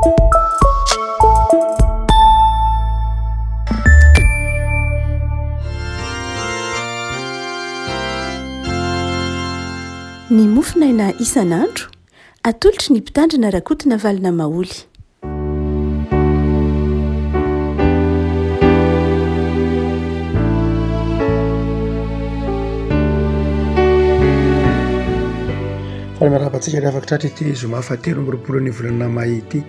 Ny mofinaina isan'andro atolotry ny mpitandrina rakotina valina maoly. Miarabantsika rehefa tratra ity zoma fahatelo amby roapolo ny volana may ity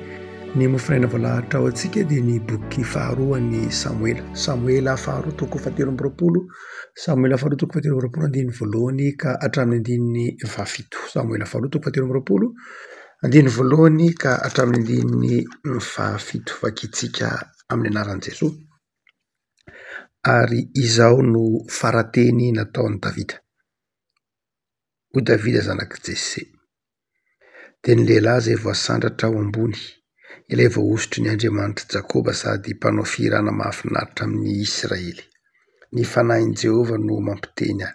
ny mofinaina voalahatra ao antsika dia ny boky faharoa ny Samuela faharoa toko fahatelo amby roapolo, Samuela faharoa toko fahatelo amby roapolo andiny voalohany ka hatramin'ny andininy fahafito. Samuela faharoa toko fahatelo amby roapolo andiny voalohany ka hatramin'ny andininy fahafito. Vakitsika amin'ny anaran'i Jesoa. Ary izao no farateny nataon'i Davida. Ho Davida zanaky Jesse. Dia ny lehilahy izay voasandratra ao ambony, ilay voahosotry ny Andriamanitra Jakoba sady mpanao firana mahafinaritra amin'ny Israely. Ny fanahin'i Jehovah no mampiteny ahy.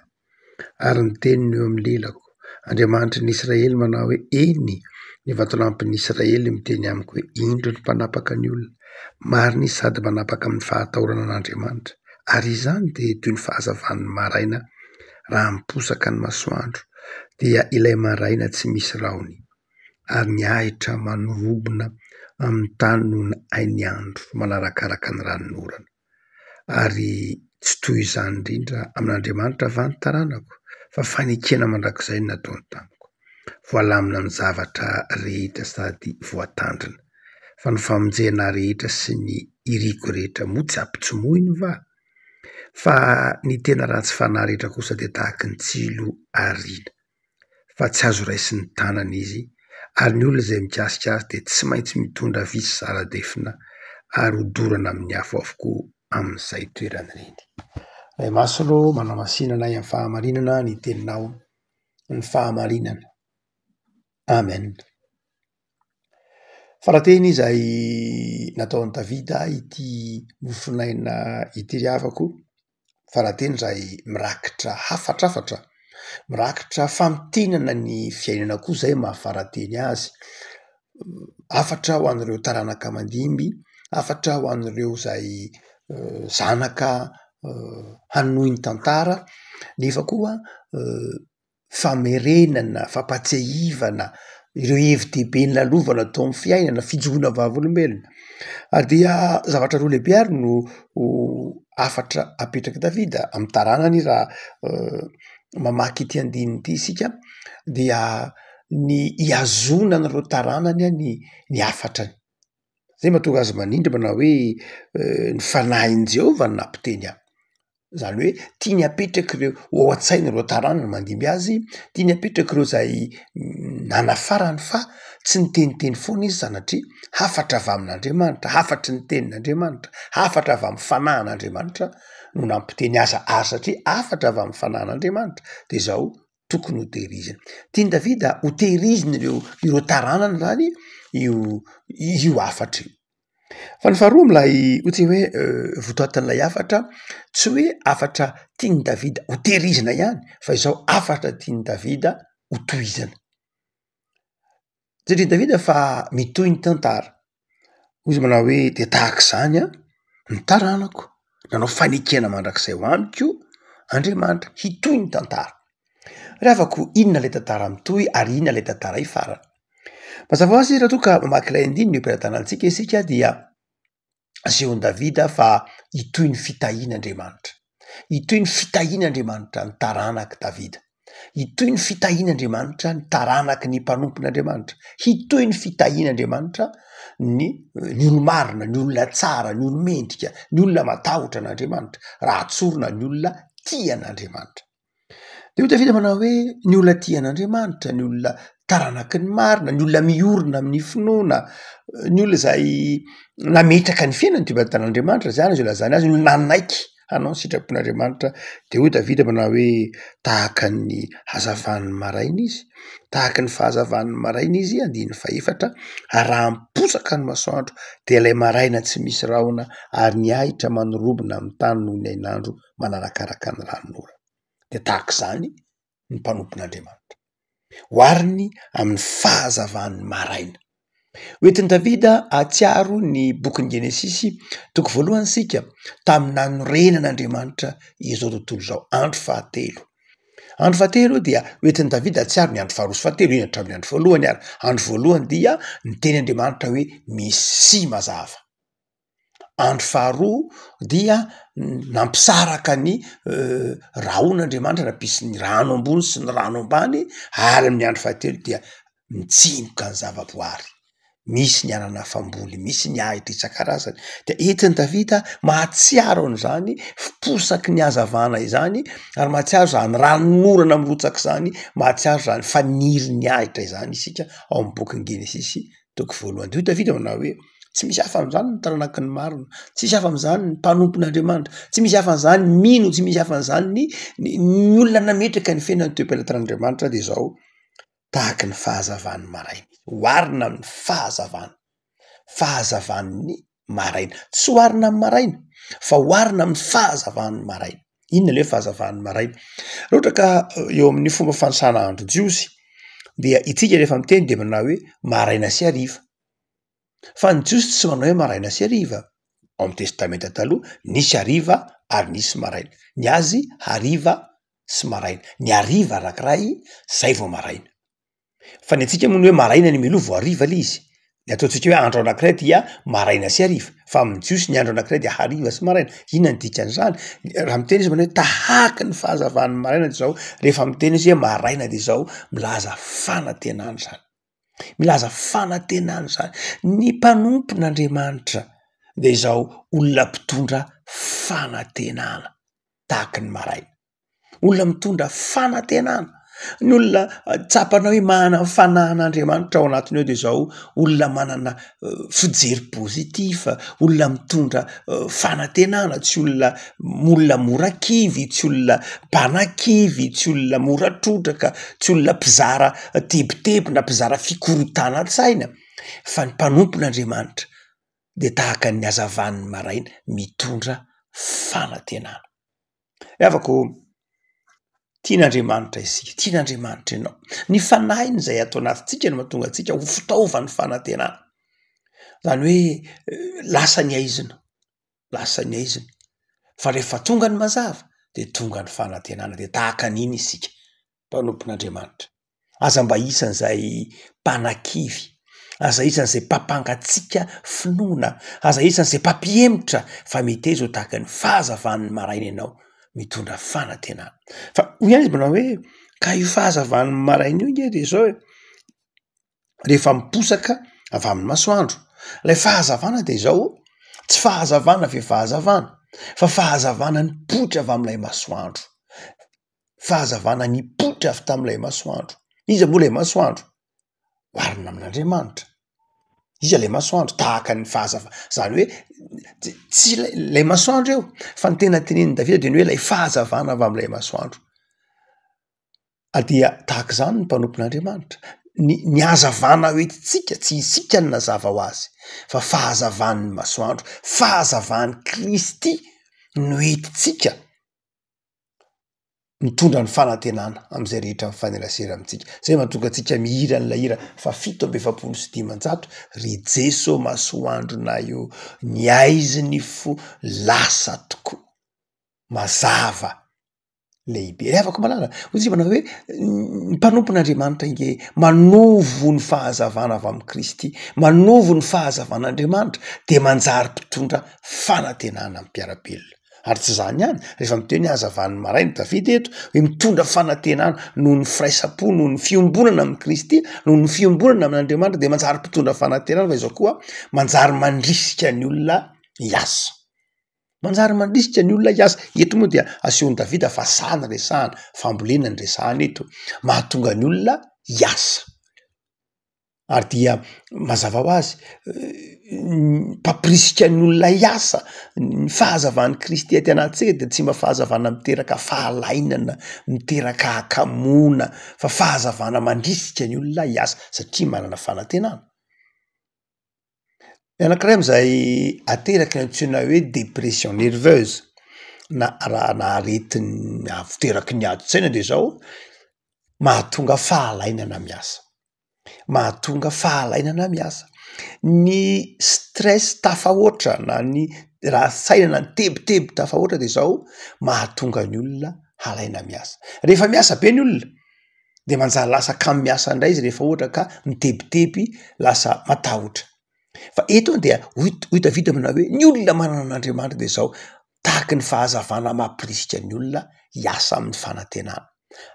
Ary ny teniny eo amin'ny lelako, Andriamanitra ny Israely manao hoe eny, ny vatolampin'ny Israely miteny amiko hoe indro ny mpanapaka ny olona, mariny sady manapaka amin'ny fahatahorana an'Andriamanitra. Ary izany dia toy ny fahazavan'ny maraina raha miposaka ny masoandro, dia ilay maraina tsy misy raony, ary ny ahitra manorobona amin'ny tany noho ny hainy andro manarakaraka ny ranon'orana. Ary tsy toy izany indrindra amin'Andriamanitra va ny taranako, fa fanekena mandrakizay no nataony tamiko. Voalamina amin'ny zavatra rehetra sady voatandrina, fa ny famonjena rehetra sy ny iriko rehetra moa tsy ampitsomoiny va? Fa ny tena ratsy fanahy rehetra kosa dia tahaka ny tsilo ariana, fa tsy azo raisin'ny tanana izy, ary ny olona izay mikasika azy dia tsy maintsy mitondra visy saradefina ary hodorana amin'ny afo avokoa amin'izay toerana ireny. Ray Masolo manao masinana amin'ny fahamarinana ny teninao, ny fahamarinana. Amen. Farateny izay nataon'i Davida ity mofinaina ity ry havako, farateny izay mirakitra hafatrafatra, mirakitra famtinana ny fiainana koa izay mahafarateny azy. Hafatra ho an'ireo taranaka mandimby, hafatra ho an'ireo izay zanaka hanohy ny tantara, nefa koa famerenana, fampatsiahivana ireo hevi-dehibe nolalova tao amin'ny fiainana, fijoona vavolombelona. Ary dia zavatra roa lehibe ary no hafatra apetraky Davida amin'ny taranany raha mamaky ity andininy ity isika, dia ny ihazonan'ireo taranany ny hafatrany. Zay mahatonga azy manindry manao hoe ny fanahin'i Jehovah no nampiteny ahy. Zany hoe tiany apetraky ireo ao an-tsainy ireo taranany mandimby azy, tiany apetraky ireo izay nanafarany fa tsy niteniteny foana izy sanatria hafatra avy amin'Andriamanitra, hafatry ny tenin'Andriamanitra, hafatra avy amin'ny fanahin'Andriamanitra no nampiteny asa satria hafatra avy amin'ny fanahin'Andriamanitra dia izao tokony ho tehirizina. Tiany Davida ho tehirizina ireo taranany zany io hafatra io. Fa ny faharoa amin'ilay ohatry hoe votoatin'ilay hafatra, tsy hoe hafatra tiany Davida ho tehirizina ihany, fa izao hafatra tiany Davida ho tohizana. Satria Davida fa mitohy ny tantara. Hoy izy manao hoe dia tahaka izany ny taranako, nanao fanekena mandrakizay ho amiko Andriamanitra hitohy ny tantara. Rehavako inona ilay tantara mitohy ary inona ilay tantara hifarana. Mazava ho azy raha toa ka mamaky ilay andininy eo am-piaratanantsika isika dia asehon'i Davida fa hitohy ny fitahian'Andriamanitra. Hitohy ny fitahian'Andriamanitra ny taranaky Davida. Hitohy ny fitahian'Andriamanitra ny taranaky ny mpanompon'Andriamanitra. Hitohy ny fitahian'Andriamanitra ny olo-marina, ny olona tsara, ny olo-mendrika, ny olona matahotra an'Andriamanitra, raha tsorina ny olona tian'Andriamanitra. Dia Davida manao hoe ny olona tian'Andriamanitra, ny olona taranaky ny marina, ny olona miorina amin'ny finoana, ny olona izay nametraka ny fiainany teo amban-tanan'Andriamanitra, zany izy lazany azy, ny olona nanaiky hanao ny sitrapon'Andriamanitra. Dia hoy Davida manao hoe tahaka ny hazavan'ny maraina izy, tahaka ny fahazavan'ny maraina izy, andininy fahaefatra, raha miposaka ny masoandro dia ilay maraina tsy misy rahona, ary ny ahitra manorobona amin'ny tany noho ny hainandro manarakaraka ny ranon'orana. Dia tahaka izany ny mpanompon'Andriamanitra, hoariny amin'ny fahazavan'ny maraina. Oentin'i Davida atsiaro ny bokin'ny Genesisy toko voalohany sika tamina norenan'Andriamanitra izao tontolo zao, andro fahatelo. Andro fahatelo dia oentin'i Davida atsiaro ny andro faharoa sy fahatelo, iny hatramin'ny andro voalohany ary. Andro voalohany dia ny teny Andriamanitra hoe misy mazava. Andro faharoa dia nampisaraka ny rahaon'Andriamanitra nampisy ny rano ambony sy ny rano ambany, ary amin'ny andro fahatelo dia mitsimoka ny zavaboary. Misy ny anana famboly, misy ny ahitra isan-karazany. De entin'i Davida mahatsiaro an'izany fiposaky ny hazavana izany, ary mahatsiaro zany ranonorana mirotsaka zany, mahatsiaro zany faniry ny ahitra izany isika ao amin'ny bokin'ny Genesisy toko voalohany. De Davida manao hoe tsy misy hafa am'zany ny taranaky ny marina, tsy misy hafa am'zany ny mpanompon'Andriamanitra, tsy misy hafa am'zany mino, tsy misy hafa am'zany ny olona nametraka ny fiainany toe-pelatan'Andriamanitra de zao tahaky ny fahazavan'ny maraina. Oharina amin'ny fahazavan'ny maraina. Tsy oharina amin'ny maraina, fa oharina amin'ny fahazavan'ny maraina. Inona le fahazavan'ny maraina? Raha ohatra ka eo amin'ny fomba fanosana andro jiosy, dia itsika rehefa miteny de manao hoe maraina sy hariva. Fa ny jiosy tsy manao hoe maraina sy hariva. Ao amin'ny testamenta taloha nisy hariva ary nisy maraina. Ny azy hariva sy maraina. Ny hariva anankiray, zay vao maraina. Fa ny antsika moa ny hoe maraina ny miloha vao hariva le izy. Ny ataontsika hoe andro anankiray dia maraina sy hariva. Fa amin'ny jiosy ny andro anankiray dia hariva sy maraina. Inona ny dikan'izany? Raha miteny izy manao hoe tahaky ny fahazavan'ny maraina de zao, rehefa miteny izy hoe maraina de zao milaza fanantenana zany. Milaza fanantenana zany. Ny mpanompon'Andriamanitra de zao olona mpitondra fanantenana tahaky ny maraina. Olona mitondra fanantenana. Ny olona tsapanao hoe manana fanan'Andriamanitra ao anatiny ao de zao olona manana fijery pozitiva, olona mitondra fanantenana, tsy olona mora kivy, tsy olona mpanan-kivy, tsy olona mora trotraka, tsy olona mpizara tebotebo na mpizara fikorotana an-tsaina, fa ny mpanompon'Andriamanitra de tahaka ny hazavan'ny maraina mitondra fanantenana. Afako tian'Andriamanitra isika, tian'Andriamanitra ianao. Ny fanahiny zay atao anatintsika no mahatonga antsika ho fitaovan'ny fanantenana. Zany hoe lasa ny aizina, lasa ny aizina. Fa rehefa tonga ny mazava de tonga ny fanantenana. De tahaka an'iny isika, mpanompon'Andriamanitra. Aza mba isan'izay mpanan-kivy, aza isan'izay mpampangatsiaka finoana, aza isan'izay mpampihemotra, fa miteza ho tahaka ny fahazavan'ny maraina ianao mitondra fanantenana. Fa hoy ihany izy manao hoe ka io fahazavan'ny maraina io nge de zao hoe rehefa miposaka avy amin'ny masoandro. Lay fahazavana de zao tsy fahazavana ve fahazavana, fa fahazavana nipoitra avy amin'ilay masoandro. Fahazavana nipoitra avy tam'ilay masoandro. Iza moa lay masoandro? Oharina amin'Andriamanitra. Iza lay masoandro? Tahaka ny fahazavana. Zany hoe tsy lay masoandro eo, fa ny tena tenenin'i Davida de ny hoe lay fahazavana avy amin'ilay masoandro. Dia tahaka zany ny mpanompon'Andriamanitra. Ny hazavana hoentitsika tsy isika ny nazava ho azy, fa fahazavan'ny masoandro, fahazavan'ny Kristy no entitsika mitondra ny fanantenana am'izay rehetra mifanerasera amintsika. Zay mahatonga antsika mihira ny lahira fa 7:100 ry Jeso masoandronay io, ny aiziny fo lasa tokoa, mazava lehibe. Afaka malala ozy manao hoe ny mpanompon'Andriamanitra inge manovo ny fahazavana avy amin'ny Kristy, manovo ny fahazavan'Andriamanitra de manjary mpitondra fanantenana am-piarabelona. Ary tsy zany ihany, rehefa miteny hazavan'ny maraina Davida eto hoe mitondra fanantenana noho ny firaisapo, noho ny fiombonana amin'ny Kristy, noho ny fiombonana amin'Andriamanitra de manjary mpitondra fanantenana, fa izao koa manjary mandrisika ny olona hiasa. Manjary mandrisika ny olona hiasa. Eto moa dia asehon'i Davida fa sany resahana, fambolena ny resahana eto, mahatonga ny olona hiasa. Ary dia mazava ho azy mpampirisika ny olona hiasa, ny fahazavan'ny Kristy aty anatintsika de tsy mba fahazavana miteraka fahalainana, miteraka hakamona, fa fahazavana mandrisika ny olona hiasa satria manana fanantenana. Ny anankiray am'izay ateraky ny antsoina hoe dépression nerveuse na aretin'ny aviteraky ny adi-tsaina de zao mahatonga fahalainana miasa. Mahatonga fahalainana miasa. ny stress tafahoatra na ny raha saina na ny tebotebo tafahoatra de zao mahatonga ny olona halaina miasa. Rehefa miasa be ny olona de manjary lasa kamy miasa indray izy rehefa ohatra ka mitebiteby lasa matahotra. Fa eto dia hoitavita manao hoe ny olona manana an'Andriamanitra de zao tahaky ny fahazavana mampirisika ny olona hiasa amin'ny fanantenana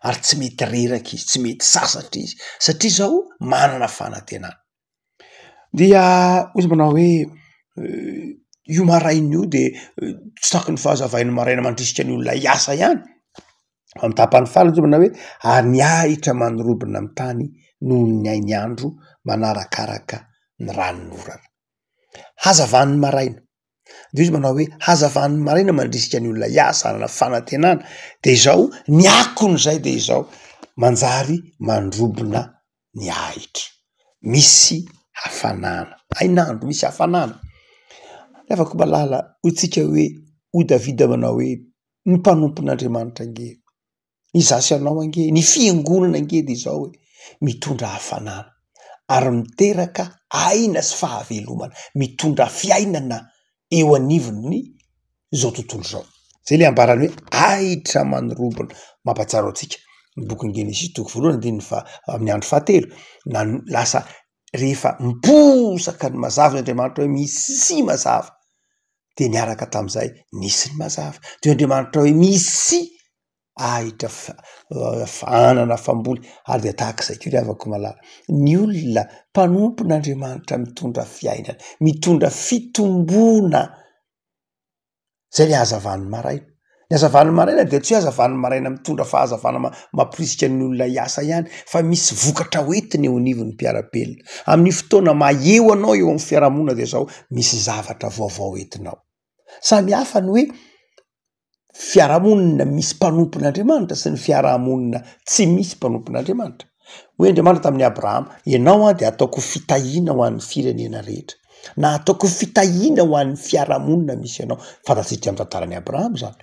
ary tsy mety reraka izy, tsy mety sasatra izy satria zao manana fanantenana. Dia izy manao hoe io maraina io de tsy taky ny fahazavainy maraina mandrisika ny olona hiasa ihany. Am'tapany faharoa izy manao hoe ary ny ahitra manorobona amin'ny tany noho ny ainy andro manarakaraka ny ranon'orana. Hazavan'ny maraina. De izy manao hoe hazavan'ny maraina mandrisika ny olona hiasa hanana fanantenana de zao ny akon'izay de zao manjary mandrobona ny ahitra. Misy hafanana. Ainandro misy hafanana. Afaka malala hotsika hoe hoy Davida manao hoe ny mpanompon'Andriamanitra ange, izasy anao ange, ny fiangonana ange de zao hoe mitondra hafanana ary miteraka aina sy fahavelomana, mitondra fiainana eo anivon'ny zao tontolo zao. Zay le ambarany hoe ahitra manorobona. Mampahatsiaro antsika ny bokin'ny Genesis toko voalohany andininy amin'ny andro fahatelo na lasa rehefa miposaka ny mazava n'Andriamanitra hoe misy mazava de niaraka tam'izay nisy ny mazava. De Andriamanitra hoe misy ahitra anana famboly ary de tahak'izay koa ry havako malala. Ny olona mpanompon'Andriamanitra mitondra fiainana, mitondra fitombona. Zay le hazavan'ny maraina. Ny hazavan'ny maraina de tsy hoe hazavan'ny maraina mitondra fahazavana mampirisika ny olona hiasa ihany, fa misy vokatra hoentiny eo anivon'ny mpiarabelona. Amin'ny fotoana maheo anao eo amin'ny fiarahamonina de zao misy zavatra vaovao entinao. Samy hafa ny hoe fiarahamonina misy mpanompon'Andriamanitra sy ny fiarahamonina tsy misy mpanompon'Andriamanitra. Hoy Andriamanitra tamin'ny Abrahama, ianao de ataoko fitahiana ho an'ny firenena rehetra. Na ataoko fitahiana ho an'ny fiarahamonina misy ianao. Fantatsika amin'ny tantaran'ny Abrahama zany.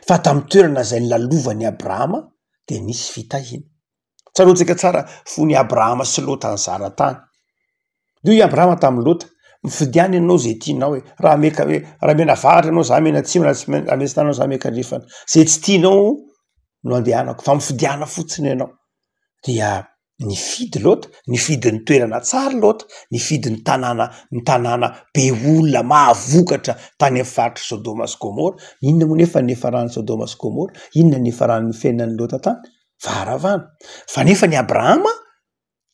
Fa tamin'ny toerana izay nilalovan'ny Abrahama de nisy fitahiana. Tsaroantsika tsara fon'ny Abrahama sy Lota ny zana-tany. Io i Abrahama tamin'ny Lota mifidiany ianao zay tianao hoe raha meka hoe raha mena avatra ianao za mena atsimo raha mena tanao za meka andrefana. Zay tsy tianao no andehanako fa mifidiana fotsiny ianao. Dia nifidy Lota, nifidy ny toerana tsara Lota, nifidy ny tanàna be olona mahavokatra tany amin'ny faritra Sodoma sy Gomora. Inona moa nefa nefaran'ny Sodoma sy Gomora? Inona nefaran'ny fiainan'ny Lota tany? Vaharavana. Fa nefa ny Abrahama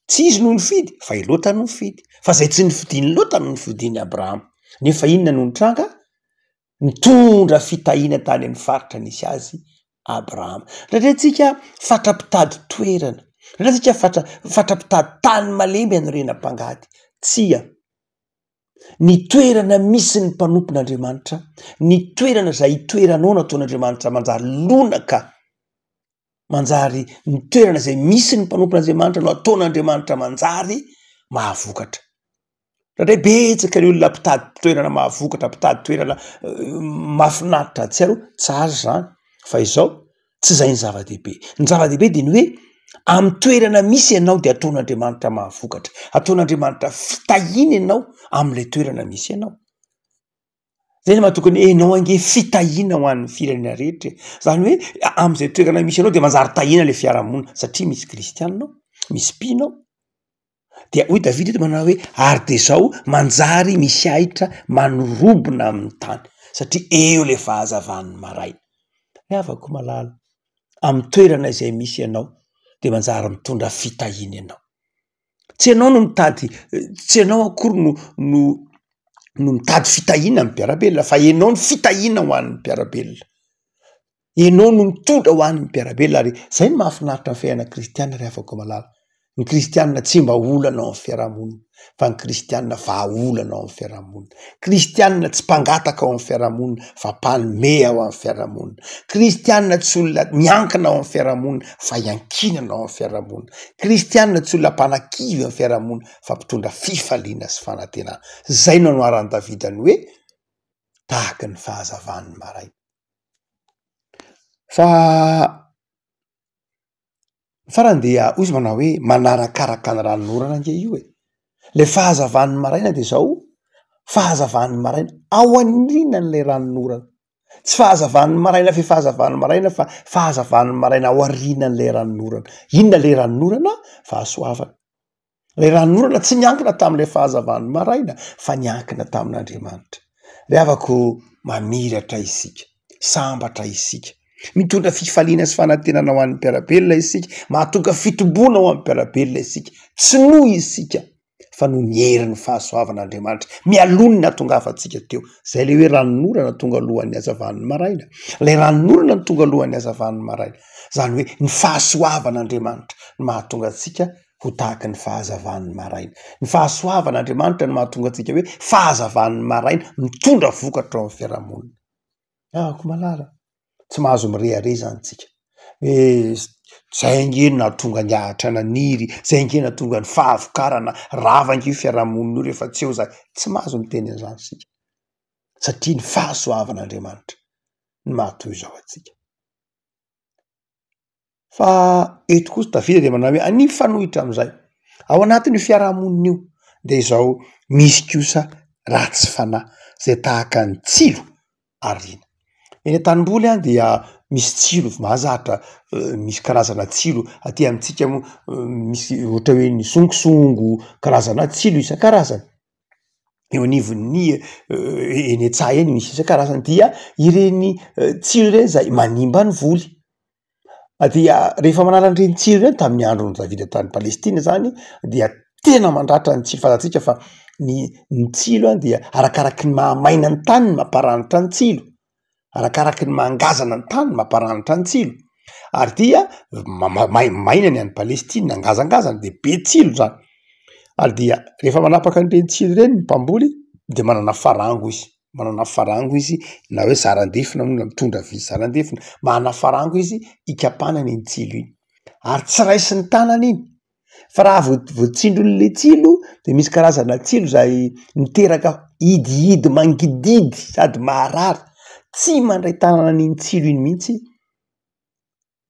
tsy izy no nifidy, fa i Lota no nifidy. Fa zay tsy nifidian'ny Lota no nifidian'ny Abrahama. Nefa inona no nitranga? Nitondra fitahiana tany amin'ny faritra nisy azy Abrahama. Rahatsika fatrapitady toerana. Rahatsika fatrapitady tany malemy anorenam-pangady. Tsia. Ny toerana misy ny mpanompon'Andriamanitra, ny toerana izay toeranao nataon'Andriamanitra manjary lonaka, manjary ny toerana izay misy ny mpanompon'Andriamanitra no ataon'Andriamanitra manjary mahavokatra. Raha betsaka ny olona mpitady toerana mahavokatra, mpitady toerana mahafinaritra tsy aro, tsara zany. Fa izao tsy izay ny zava-dehibe. Ny zava-dehibe dia ny hoe amin'ny toerana misy ianao dia ataon'Andriamanitra mahavokatra. Ataon'Andriamanitra fitahiana ianao amin'ilay toerana misy ianao. Zay ny mahatokony ianao ange fitahiana ho an'ny firenena rehetra. Zany hoe amin'izay toerana misy ianao dia manjary tahiana ilay fiarahamonina satria misy kristianina, misy mpinao. Dia hoy Davida eto manao hoe ary de zao manjary misy ahitra manorobona amin'ny tany satria eo le fahazavan'ny maraina. Afaka malala amin'ny toerana izay misy ianao de manjary mitondra fitahiana ianao. Tsy ianao no mitady, tsy ianao akory no mitady fitahiana amin'ny mpiarabelona, fa ianao ny fitahiana ho an'ny mpiarabelona. Ianao no mitondra ho an'ny mpiarabelona ary zay no mahafinaritra ny fiainana kristianina ry afaka malala. Ny kristianina tsy mba olana ao amin'ny fiarahamonina, fa ny kristianina vahaolana ao amin'ny fiarahamonina. Kristianina tsy mpangataka ao amin'ny fiarahamonina, fa mpanome ao amin'ny fiarahamonina. Kristianina tsy olona miankina ao amin'ny fiarahamonina, fa iankinana ao amin'ny fiarahamonina. Kristianina tsy olona mpanan-kivy amin'ny fiarahamonina, fa mpitondra fifaliana sy fanantenana. Zay no anoharan'i Davida ny hoe tahaky ny fahazavan'ny maraina. Farany dia hoy izy manao hoe manarakaraka ny ranon'orana ange io e. Le fahazavan'ny maraina de zao fahazavan'ny maraina ao aninan'lay ranonorana, tsy fahazavan'ny maraina fe fahazavan'ny maraina fa fahazavan'ny maraina ao arinan'lay ranonorana. Inona le ranonorana? Fahasoavana. Le ranonorana tsy niankina tam'lay fahazavan'ny maraina fa niankina tamin'Andriamanitra. Le avako mamiratra isika, sambatra isika, mitondra fifaliana sy fanantenana ho an'ny mpiarabelona isika, mahatonga fitombona ho an'ny mpiarabelona isika, tsy noho isika fa no ny herin'ny fahasoavan'Andriamanitra mialonina hatongavantsika teo. Zay le hoe ranonorana tonga alohan'ny hazavan'ny maraina. Le ranonorana no tonga alohan'ny hazavan'ny maraina. Zany hoe ny fahasoavan'Andriamanitra no mahatonga atsika ho tahaky ny fahazavan'ny maraina. Ny fahasoavan'Andriamanitra no mahatonga atsika hoe fahazavan'ny maraina mitondra vokatra ao amin'ny fiarahamonina. Ahako malala, tsy mahazo mirehare zany tsika. Zay nge nahatonga ny ahatra naniry, zay nge nahatonga ny fahavokarana ravangy io fiarahamonina io rehefa tsy eo zay. Tsy mahazo miteny an'izany sika. Satria ny fahasoavan'Andriamanitra ny mahatoy zao atsika. Fa eto kosa Davida de manao hoe any fanohitra am'izay. Ao anatin'io fiarahamonina io de zao misy kosa ratsy fanahy zay tahaka ny tsilo ariana. Eny an-tanimboly any dia misy tsilo mahazatra, misy karazana tsilo aty amintsika mo misy ohatra hoe ny songosongo, karazana tsilo isan-karazany. Eo anivon'ny eny an-tsaha eny misy isan-karazany dia ireny tsilo ireny zay manimba ny voly. Dia rehefa manala an'ireny tsilo ireny tamin'ny andron'ny Davida tany Palestina zany dia tena mandratra ny tsilo. Fantatsika fa ny tsilo dia arakaraky ny mahamaina ny tany ny mamparanitra ny tsilo, arakaraky ny mangazana ny tany mamparanitra ny tsilo. Ary dia maina ny any Palestina, angazangazana de be tsilo zany. Ary dia rehefa manapaka an'ireny tsilo ireny ny mpamboly de manana farango izy. Manana farango izy na hoe zaran-defina moa, mitondra vy zaran-defina, manana farango izy ikapana iny tsilo iny. Ary tsy raisy ny tanany iny. Fa raha voatsindron'le tsilo de misy karazana tsilo zay miteraka idiidy mangididy sady maharary. Tsy mandray tanana iny tsilo iny mihitsy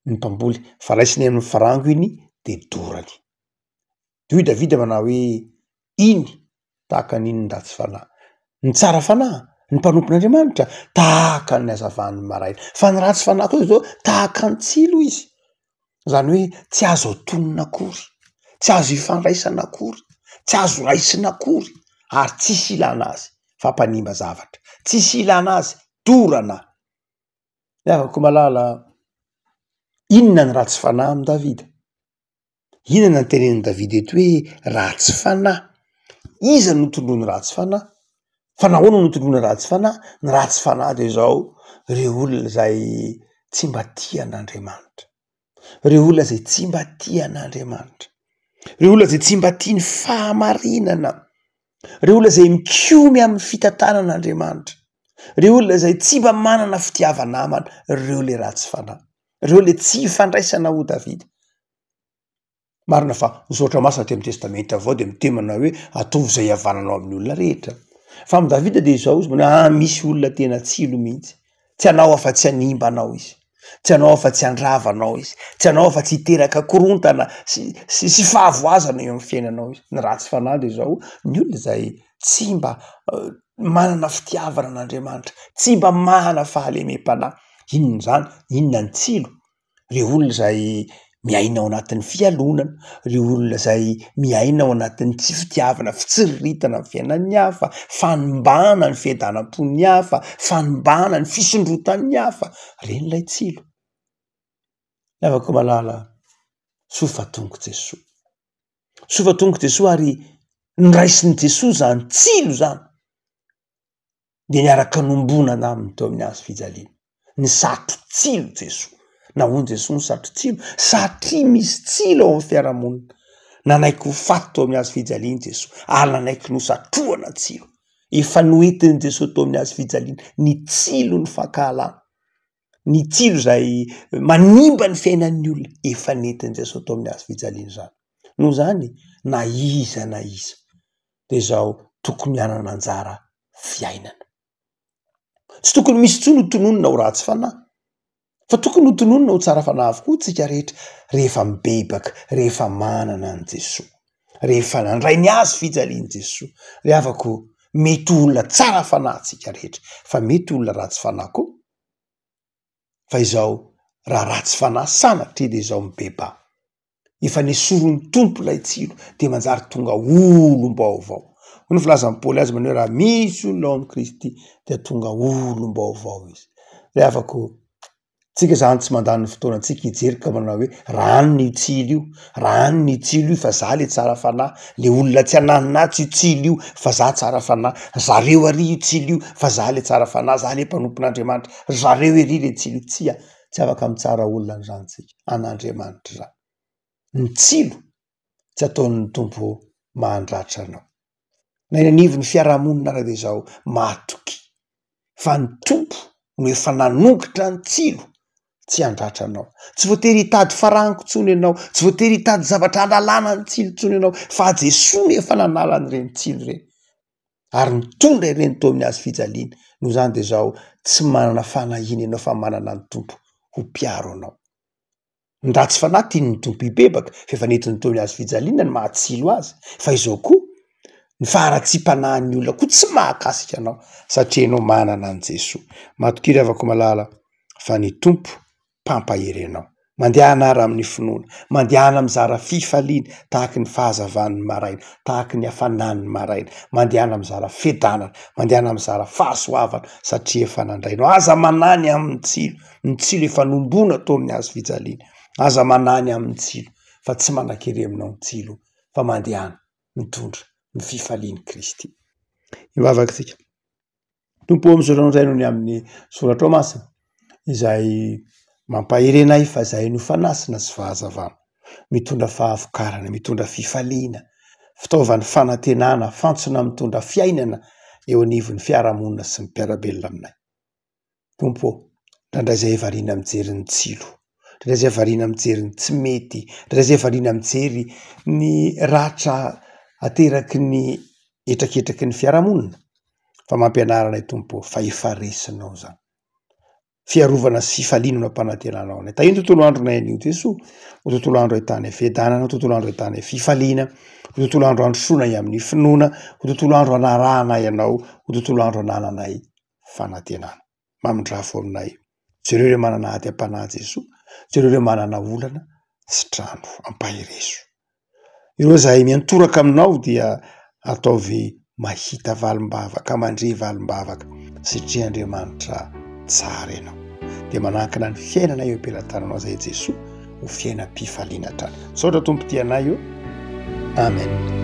ny mpamboly, fa raisiny amin'ny farango iny de dorany. Io Davida manao hoe iny tahaka n'iny ny ratsy fanahy. Ny tsara fanahy, ny mpanompon'Andriamanitra tahaka ny hazavan'ny maraina. Fa ny ratsy fanahy koa zao tahaka ny tsilo izy. Zany hoe tsy azo atonina akory, tsy azo ifandraisana akory, tsy azo raisina akory, ary tsisy ilana azy fampanimba zavatra, tsisy ilana azy dorana. Afaka malala, inona ny ratsy fanahy amin'ny Davida? Inona ny tenenin'i Davida eto hoe ratsy fanahy? Iza no tondroany ratsy fanahy? Fa nahoana no tondroana ratsy fanahy? Ny ratsy fanahy de zao reo olona zay tsy mba tia an'Andriamanitra, reo olona zay tsy mba tia an'Andriamanitra, reo olona zay tsy mba tia ny fahamarinana, reo olona zay mikomy amin'ny fitantanan'Andriamanitra, reo olona zay tsy mba manana fitiavana namana, reo le ratsy fanahy, reo le tsy ifandraisana ho Davida. Marina fa misaotra masina aty amin'ny testamenta avao de miteny manao hoe atovy zay havananao amin'ny olona rehetra. Fa amin'ny Davida de zao izy manao misy olona tena tsilo mihitsy. Tsy hanao afa tsy hanimba anao izy, tsy hanao afa tsy handrava anao izy, tsy hanao afa tsy hiteraka korontana sy fahavoazana eo amin'ny fiainanao izy. Ny ratsy fanahy de zao ny olona zay tsy mba manana fitiavana an'Andriamanitra, tsy mba mahana fahalemem-panahy. Inona zany? Inona ny tsilo? Reo olona zay miaina ao anatin'ny fialonana, reo olona zay miaina ao anatin'ny tsy fitiavana, fitsiriritana amin'ny fiainan'ny hafa, fanimbana ny fiadanam-pon'ny hafa, fanimbana ny fisondrotan'ny hafa. Reny lay tsilo. Afaka malala, sofa tongo Jesosy. Sofa tongo Jesosy ary niraisin'i Jesosy zany tsilo zany. De niaraka nombona naminy teo amin'ny hazo fijaliana. Ny satro tsilo Jesosy. Nahoana Jesosy ny satro tsilo? Satria misy tsilo ao amin'ny fiarahamonina. Nanaiky ho faty teo amin'ny hazo fijaliana Jesosy, ary nanaiky nosatroana tsilo. Efa noentin'i Jesosy teo amin'ny hazo fijaliana ny tsilo ny fankahalana. Ny tsilo zay manimba ny fiainan'ny olona, efa nentin'i Jesosy teo amin'ny hazo fijaliana zany. Noho zany, na iza de zao tokony hanana anjara fiainana. Tsy tokony misy tsony ho tononona ho ratsy fanahy, fa tokony ho tononona ho tsara fanahy avokoa tsika rehetra rehefa mibebaka, rehefa manana an' Jesosy. rehefa nandray ny azy fijaliany Jesosy re afaka mety olona tsara fanahintsika rehetra fa mety olona ratsy fanahy koa fa izao raha ratsy fanahy sanatry de izao mibeba efa nesorony tompo lay tsilo de manjary tonga olom-baovao hono filazan'ny Paoly azy manao raha misy olona ao amin'ny Kristy de tonga olom-baovao izy re afaka tsika zany tsy mandany fotoana antsika hijery ka manao hoe rano ny tsilo io fa za le tsara fanahy le olona tsy ananinatsy io tsilo io fa za tsara fanahy zareo ary io tsilo io fa za le tsara fanahy za le mpanompon'Andriamanitra zareo ery le tsilo tsy afaka mitsara olona an'izany tsika an'Andriamanitra za ny tsilo tsy ataon'ny tompo mahandratra anao na eny anivon'ny fiarahamonina ara de zao matoky fa ny tompo no efa nanombotra ny tsilo tsy handratra anao tsy voatery hitady farango tsony ianao tsy voatery hitady zavatra analana ny tsilo tsony ianao fa Jesosy efa nanala n'ireny tsilo reny ary mitondra ireny tao amin'ny hazo fijaliana no zany de zao tsy manana fanahiny ianao fa manana ny tompo ho mpiaro anao ny ratsy fanahy tiany ny tompo hibebaka fa efa netiny tao amin'ny hazo fijaliana ny mahatsilo azy fa izao koa ny faharatsipanahan'ny olona koa tsy mahakasika anao satria ianao manana an' Jesosy matokiry avako malala fa ny tompo mpampahery anao mandehana ara amin'ny finoana mandehana mizara fifaliana tahaky ny fahazavan'ny maraina tahaky ny hafanan'ny maraina mandehana mizara fedanana mandehana mizara fahasoavana satria efa nandrainao aza manany amin'ny tsilo ny tsilo efa nombona tao amin'ny hazo fijaliana aza manany amin'ny tsilo fa tsy manan-kery aminao ny tsilo fa mandehana mitondra ny fifalian'i Kristy ivavaka tsika tompo am'zoranosay ny amin'ny soratra masina izay mampahery anay fa zay no fanasina sy fahazavana mitondra fahavokarana mitondra fifaliana fitaovany fanantenana fantsona mitondra fiainana eo anivon'ny fiarahamonina sy ny mpiarabelona aminay tompo ndraindray zay variana mijery ny tsilo ndraindray zay variana mijery ny tsy mety ndraindray zay variana mijery ny ratra ateraky ny etraketraky ny fiarahamonina fa mampianaranay tompo fa efa resinao zany fiarovana sy fifaliana no ampanantenanao anay tahiny tontolo andronay anio Jesosy ho tontolo andro ahitany fiadanana ho tontolo andro ahitany fifaliana ho tontolo andro androsonay amin'ny finoana ho tontolo andro anarahana ianao ho tontolo andro anananay fanantenana mamindrafo aminay jereo re manana ady ampanahy Jesosy jereo re manana olana sy trano ampahereso ireo zay miantoraka aminao dia ataovy mahita valim-bavaka mandre valim-bavaka satria Andriamanitra tsara ianao de manankina ny fiainana eo am-pelantananao zay Jesosy ho fiaina-pifaliana trano saotra tompo tianay io amen